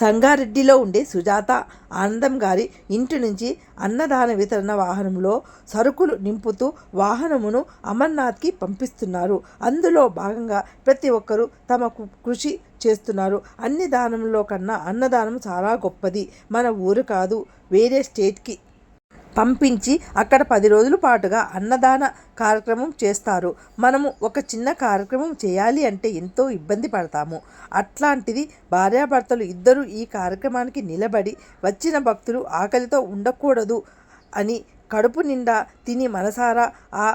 సంగారెడ్డిలో ఉండే సుజాత ఆనందం గారి ఇంటి నుంచి అన్నదాన వితరణ వాహనంలో సరుకులు నింపుతూ వాహనమును అమర్నాథ్కి పంపిస్తున్నారు. అందులో భాగంగా ప్రతి ఒక్కరూ తమ కృషి చేస్తున్నారు. అన్ని దానంలో కన్నా అన్నదానం చాలా గొప్పది. మన ఊరు కాదు, వేరే స్టేట్కి పంపించి అక్కడ 10 రోజుల పాటుగా అన్నదాన కార్యక్రమం చేస్తారు. మనము ఒక చిన్న కార్యక్రమం చేయాలి అంటే ఎంతో ఇబ్బంది పడతాము. అట్లాంటిది భార్యాభర్తలు ఇద్దరూ ఈ కార్యక్రమానికి నిలబడి వచ్చిన భక్తులు ఆకలితో ఉండకూడదు అని కడుపు నిండా తిని మనసారా ఆ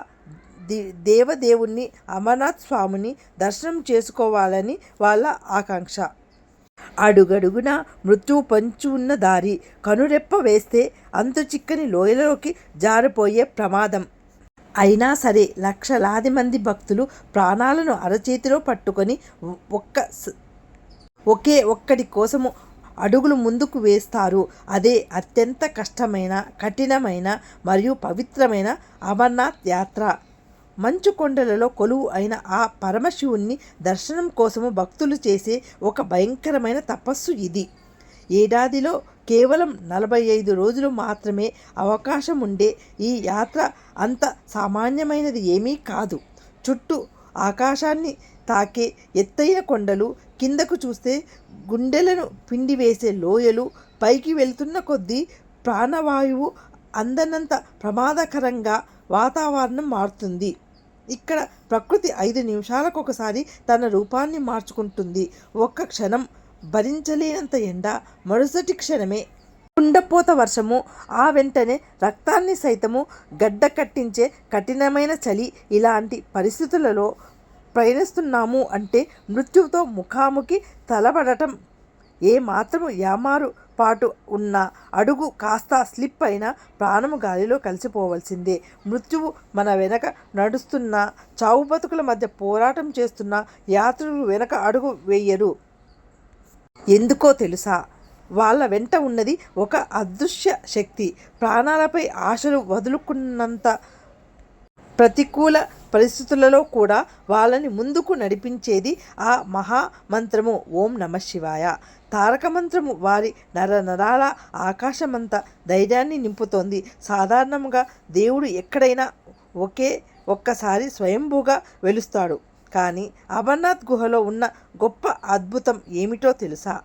దేవదేవుణ్ణి అమర్నాథ్ స్వామిని దర్శనం చేసుకోవాలని వాళ్ళ ఆకాంక్ష. అడుగడుగునా మృత్యువు పొంచి ఉన్న దారి. కనురెప్ప వేస్తే అంతు చిక్కని లోయలోకి జారిపోయే ప్రమాదం. అయినా సరే లక్షలాది మంది భక్తులు ప్రాణాలను అరచేతిలో పట్టుకొని ఒకే ఒక్కడి కోసము అడుగులు ముందుకు వేస్తారు. అదే అత్యంత కష్టమైన, కఠినమైన మరియు పవిత్రమైన అమర్నాథ్ యాత్ర. మంచు కొండలలో కొలువు అయిన ఆ పరమశివుణ్ణి దర్శనం కోసము భక్తులు చేసే ఒక భయంకరమైన తపస్సు ఇది. ఏడాదిలో కేవలం 45 రోజులు మాత్రమే అవకాశం ఉండే ఈ యాత్ర అంత సామాన్యమైనది ఏమీ కాదు. చుట్టూ ఆకాశాన్ని తాకే ఎత్తైన కొండలు, కిందకు చూస్తే గుండెలను పిండివేసే లోయలు, పైకి వెళ్తున్న కొద్దీ ప్రాణవాయువు అందనంత ప్రమాదకరంగా వాతావరణం మారుతుంది. ఇక్కడ ప్రకృతి 5 నిమిషాలకొకసారి తన రూపాన్ని మార్చుకుంటుంది. ఒక్క క్షణం భరించలేనంత ఎండ, మరుసటి క్షణమే కుండపోత వర్షము, ఆ వెంటనే రక్తాన్ని సైతము గడ్డ కట్టించే కఠినమైన చలి. ఇలాంటి పరిస్థితులలో ప్రయాణిస్తున్నాము అంటే మృత్యువుతో ముఖాముఖి తలపడటం. ఏ మాత్రము యామారు పాటు ఉన్న అడుగు కాస్త స్లిప్ అయినా ప్రాణము గాలిలో కలిసిపోవలసిందే. మృత్యువు మన వెనక నడుస్తున్న, చావు బతుకుల మధ్య పోరాటం చేస్తున్న యాత్రికులు వెనక అడుగు వేయరు. ఎందుకో తెలుసా? వాళ్ళ వెంట ఉన్నది ఒక అదృశ్య శక్తి. ప్రాణాలపై ఆశలు వదులుకున్నంత ప్రతికూల పరిస్థితులలో కూడా వాళ్ళని ముందుకు నడిపించేది ఆ మహామంత్రము ఓం నమఃశివాయ. తారక మంత్రము వారి నరనరాల ఆకాశమంతా ధైర్యాన్ని నింపుతోంది. సాధారణంగా దేవుడు ఎక్కడైనా ఒక్కసారి స్వయంభూగా వెలుస్తాడు. కానీ అమర్నాథ్ గుహలో ఉన్న గొప్ప అద్భుతం ఏమిటో తెలుసా?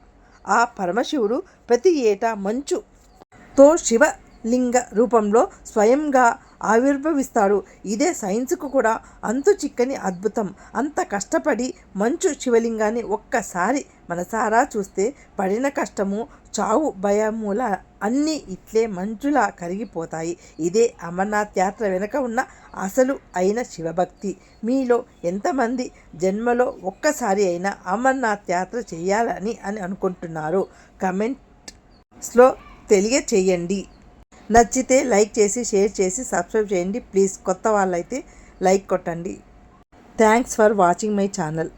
ఆ పరమశివుడు ప్రతి ఏటా మంచుతో శివలింగ రూపంలో స్వయంగా ఆవిర్భవిస్తాడు. ఇదే సైన్స్కు కూడా అంతు చిక్కని అద్భుతం. అంత కష్టపడి మంచు శివలింగాన్ని ఒక్కసారి మనసారా చూస్తే పడిన కష్టము, చావు భయముల అన్నీ ఇట్లే మంచులా కరిగిపోతాయి. ఇదే అమర్నాథ్ యాత్ర వెనుక ఉన్న అసలు అయిన శివభక్తి. మీలో ఎంతమంది జన్మలో ఒక్కసారి అయినా అమర్నాథ్ యాత్ర చేయాలని అనుకుంటున్నారు? కమెంట్స్లో తెలియచేయండి. నచ్చితే లైక్ చేసి, షేర్ చేసి, సబ్స్క్రైబ్ చేయండి ప్లీజ్. కొత్త వాళ్ళైతే లైక్ కొట్టండి. Thanks for watching my channel.